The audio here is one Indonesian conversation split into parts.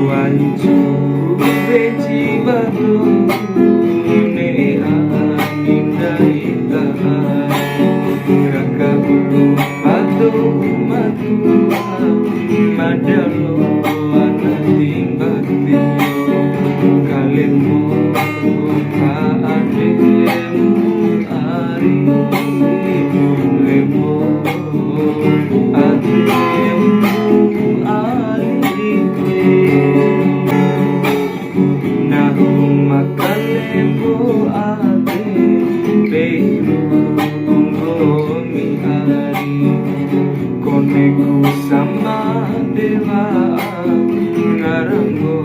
Wancu beci batu ne angin dari tahan raka bulu batu matu madalo ana timbang tiyo kalemu paademu ari lemo ademu ari makalemo ate pero ungomi ari koneku sama dewa ngarango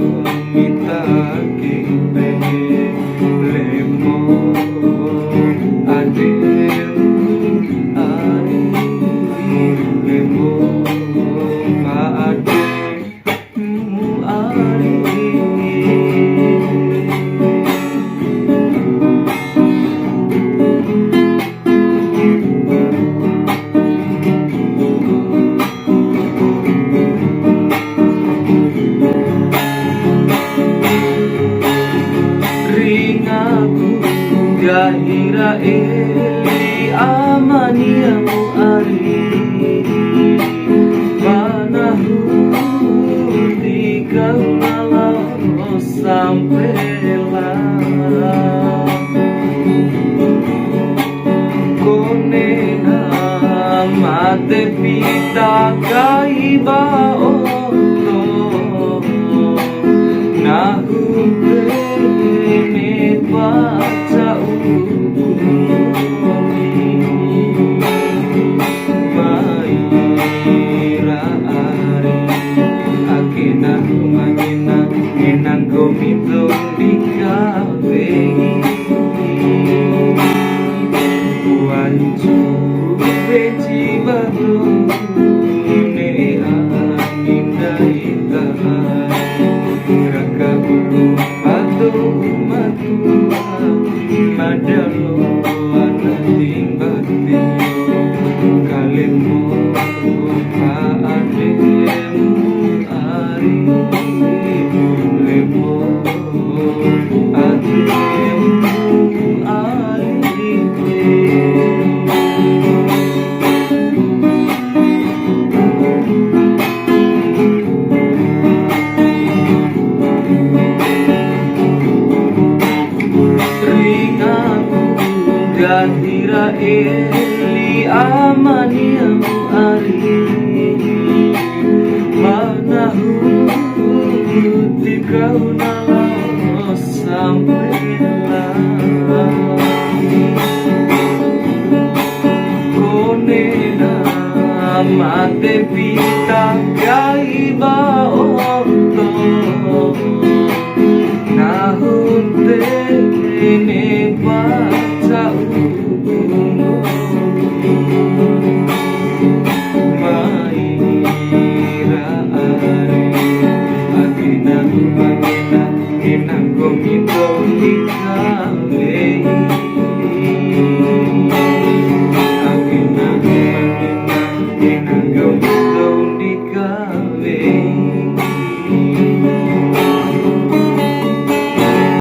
mitake lemo ademu ari lemo paademu ari. Gahira eli amaniamu ari panahu tika malam sampailah konena mate pita kaiba oto nahu me baca Maira ari akena rumangena enang komito dikawehi wancu beci batu ne angin dari tahan raka bulu batu matu madalo ana timbang tiyo kalemu paademu ari lemo ademu ari Gahira eli amaniamu ari manahu tika unala sampailah konena mate pita kaiba orto nahunte ne baca Maira ari akina rumangena enang komito dikawehi